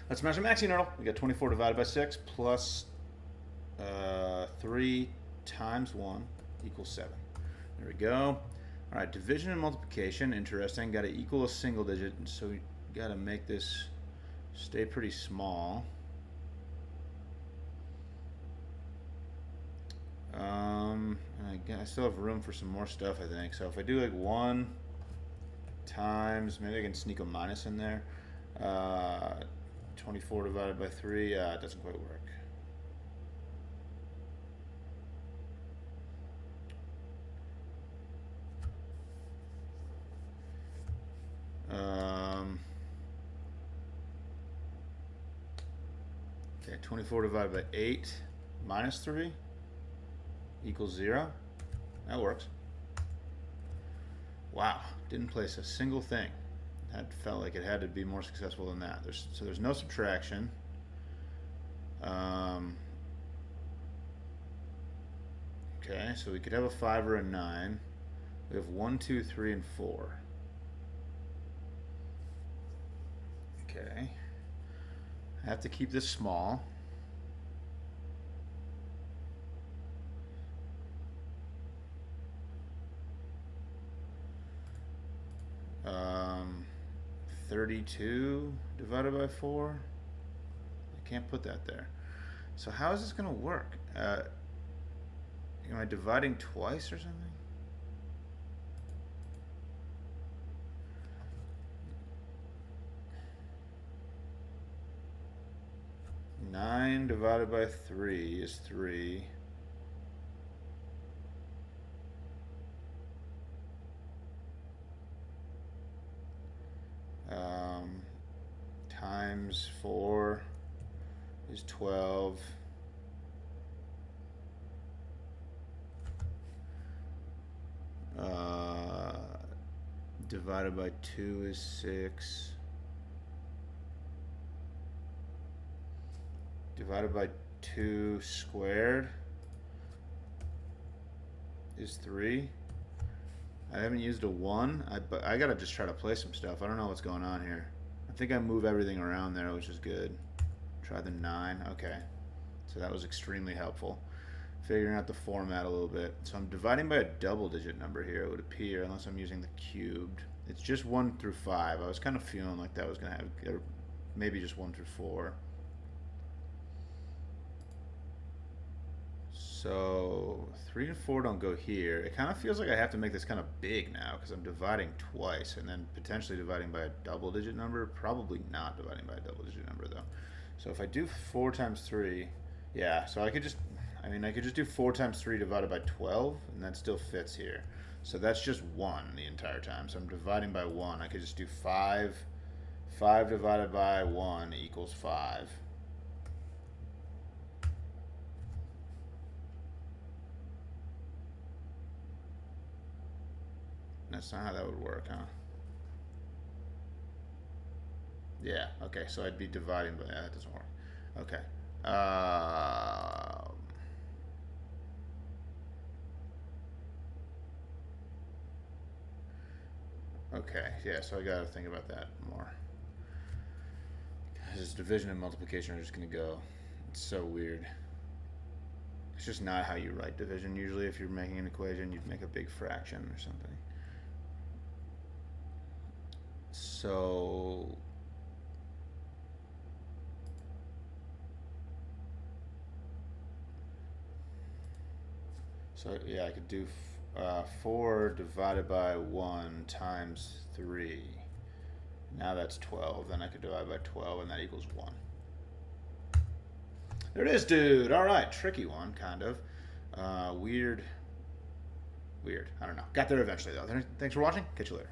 Let's measure maxing hurdle. We got 24 divided by 6 plus 3 times 1 equals 7. There we go. All right, division and multiplication, interesting. Got to equal a single digit, so we got to make this stay pretty small. I still have room for some more stuff, I think. So if I do like 1 times, maybe I can sneak a minus in there. 24 divided by 3, it doesn't quite work. Okay, 24 divided by 8 minus 3 equals 0. That works. Wow, didn't place a single thing. That felt like it had to be more successful than that. So there's no subtraction. Okay, so we could have a 5 or a 9. We have 1, 2, 3, and 4. Okay. I have to keep this small. Um, 32 divided by 4. I can't put that there. So how is this going to work? Am I dividing twice or something? Nine divided by 3 is 3. Times 4 is 12. Divided by 2 is 6. Divided by 2 squared is 3. I haven't used a 1. I gotta just try to play some stuff. I don't know what's going on here. I think I move everything around there, which is good. Try the 9. Okay. So that was extremely helpful. Figuring out the format a little bit. So I'm dividing by a double digit number here, it would appear, unless I'm using the cubed. It's just 1 through 5. I was kind of feeling like that was going to have, or maybe just 1 through 4. So 3 and 4 don't go here. It kind of feels like I have to make this kind of big now because I'm dividing twice and then potentially dividing by a double digit number. Probably not dividing by a double digit number though. So if I do 4 times 3, yeah, so I could just do 4 times 3 divided by 12 and that still fits here. So that's just 1 the entire time. So I'm dividing by 1. I could just do 5. 5 divided by 1 equals 5. That's not how that would work, huh? Yeah, okay, so I'd be dividing, but yeah, that doesn't work. Okay. Okay, yeah, so I gotta think about that more. Because division and multiplication are just gonna go. It's so weird. It's just not how you write division. Usually if you're making an equation, you'd make a big fraction or something. So yeah, I could do 4 divided by 1 times 3. Now that's 12. Then I could divide by 12, and that equals 1. There it is, dude. All right, tricky one, kind of. Weird. I don't know. Got there eventually, though. Thanks for watching. Catch you later.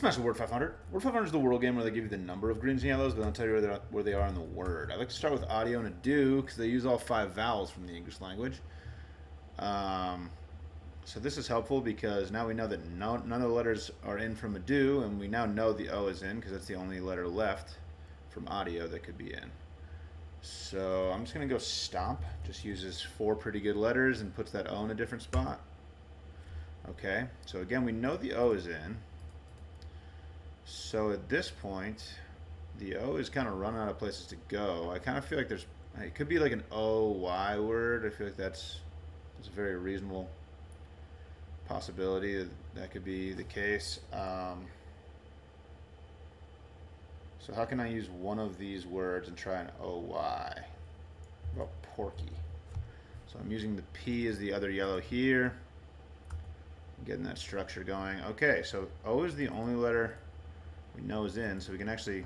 Let's mess with Word 500. Word 500 is the Wordle game where they give you the number of greens and yellows, but they don't tell you where they are in the word. I like to start with audio and a do because they use all 5 vowels from the English language. So this is helpful because now we know that none of the letters are in from a do, and we now know the O is in because that's the only letter left from audio that could be in. So I'm just going to go stomp. Just uses 4 pretty good letters and puts that O in a different spot. Okay, so again, we know the O is in. So at this point, the O is kind of run out of places to go. I kind of feel like it could be like an O-Y word. I feel like that's a very reasonable possibility that could be the case. So how can I use one of these words and try an O-Y? What about porky? So I'm using the P as the other yellow here. Getting that structure going. Okay, so O is the only letter we know is in, so we can actually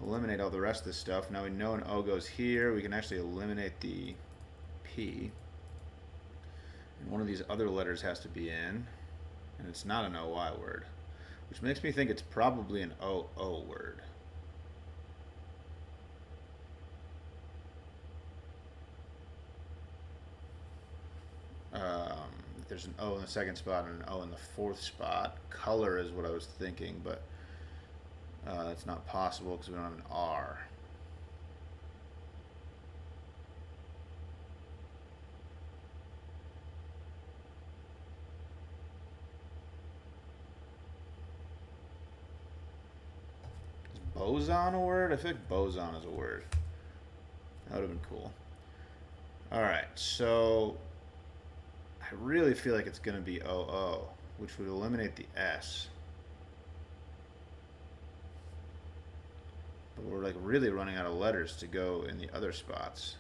eliminate all the rest of this stuff. Now we know an O goes here. We can actually eliminate the P. And one of these other letters has to be in, and it's not an O-Y word, which makes me think it's probably an O-O word. There's an O in the second spot and an O in the fourth spot. Color is what I was thinking, but that's not possible because we don't have an R. Is boson a word? I feel like boson is a word. That would have been cool. Alright, so I really feel like it's going to be OO, which would eliminate the S. But we're like really running out of letters to go in the other spots.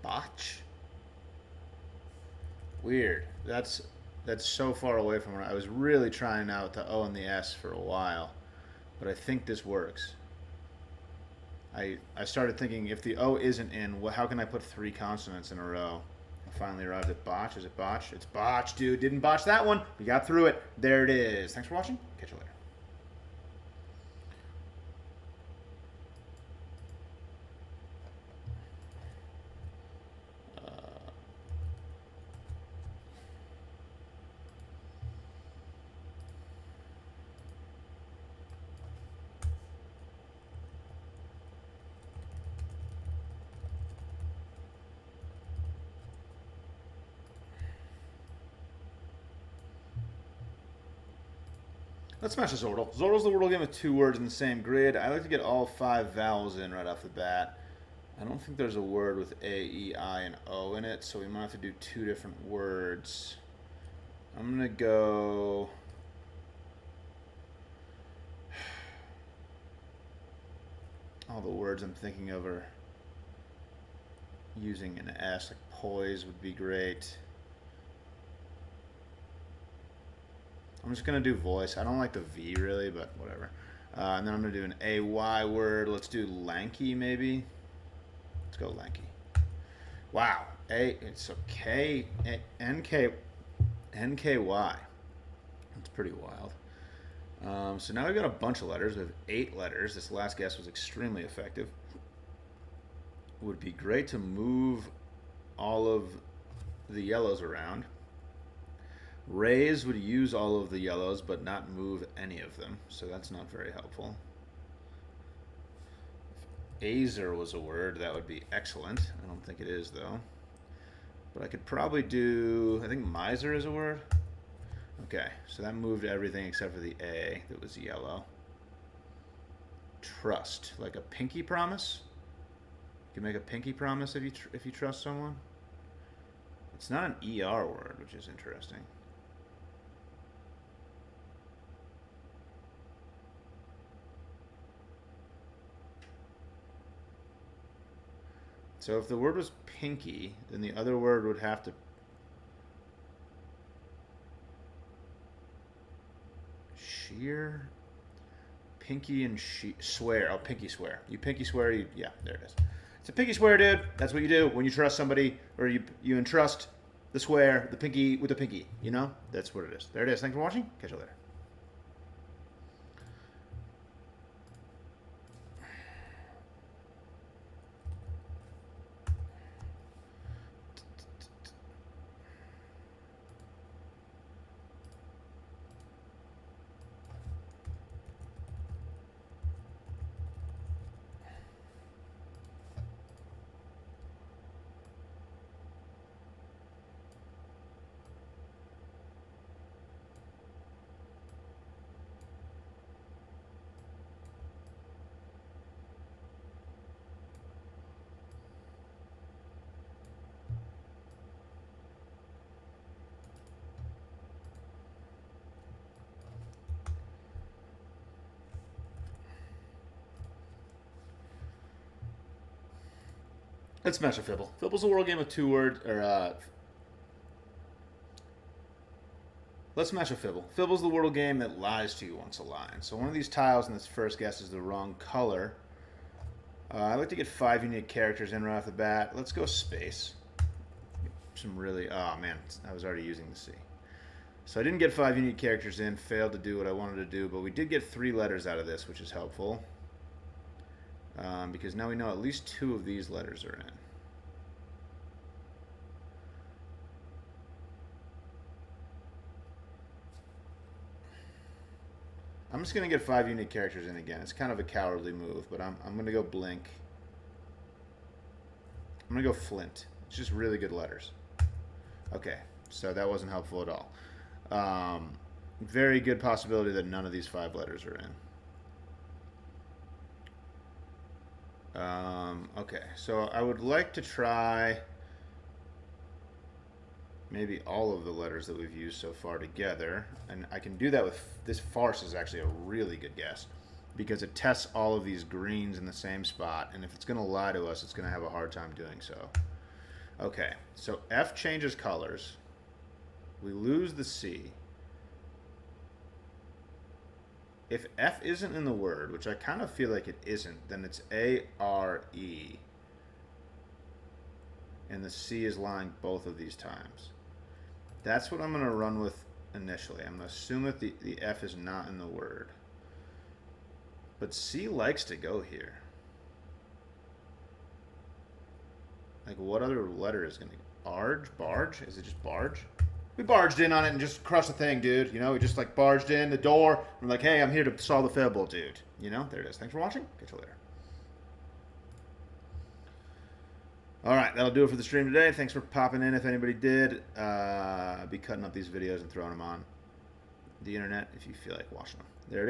Botch? Weird. That's so far away from where I was really trying out the O and the S for a while, but I think this works. I started thinking if the O isn't in, well, how can I put 3 consonants in a row? I finally arrived at botch. Is it botch? It's botch, dude. Didn't botch that one. We got through it. There it is. Thanks for watching. Catch you later. Let's smash the Wordle. Wordle's the Wordle game with 2 words in the same grid. I like to get all 5 vowels in right off the bat. I don't think there's a word with A, E, I, and O in it, so we might have to do 2 different words. I'm going to go... All the words I'm thinking of are using an S, like poise would be great. I'm just going to do voice. I don't like the V really, but whatever. And then I'm going to do an AY word. Let's do lanky maybe. Let's go lanky. Wow. It's okay. NKY. That's pretty wild. So now we've got a bunch of letters. We have 8 letters. This last guess was extremely effective. It would be great to move all of the yellows around. Raise would use all of the yellows but not move any of them, so that's not very helpful. azer was a word, that would be excellent. I don't think it is, though. But I could probably do, I think miser is a word. Okay, so that moved everything except for the A that was yellow. Trust, like a pinky promise. You can make a pinky promise if you trust someone. It's not an ER word, which is interesting. So if the word was pinky, then the other word would have to sheer, pinky and swear. Oh, pinky swear. You pinky swear. Yeah, there it is. It's a pinky swear, dude. That's what you do when you trust somebody, or you entrust the swear, the pinky with the pinky. You know, that's what it is. There it is. Thanks for watching. Catch you later. Let's smash a Fibble. Fibble's a world game of 2 words, or let's smash a Fibble. Fibble's the wordle game that lies to you once a line. So one of these tiles in this first guess is the wrong color. I like to get 5 unique characters in right off the bat. Let's go space. Some really, oh man, I was already using the C. So I didn't get 5 unique characters in, failed to do what I wanted to do, but we did get 3 letters out of this, which is helpful. Because now we know at least 2 of these letters are in. I'm just going to get 5 unique characters in again. It's kind of a cowardly move, but I'm going to go blink. I'm going to go flint. It's just really good letters. Okay, so that wasn't helpful at all. Very good possibility that none of these 5 letters are in. Okay, so I would like to try maybe all of the letters that we've used so far together, and I can do that with this farce is actually a really good guess because it tests all of these greens in the same spot, and if it's going to lie to us, it's going to have a hard time doing so. Okay, so F changes colors. We lose the C. If F isn't in the word, which I kind of feel like it isn't, then it's A-R-E. And the C is lying both of these times. That's what I'm going to run with initially. I'm going to assume that the F is not in the word. But C likes to go here. Like, what other letter is going to... Barge? Is it just barge? We barged in on it and just crushed the thing, dude. You know, we just, like, barged in the door. We're like, hey, I'm here to solve the Fibble, dude. You know, there it is. Thanks for watching. Catch you later. All right, that'll do it for the stream today. Thanks for popping in if anybody did. I'll be cutting up these videos and throwing them on the internet if you feel like watching them. There it is.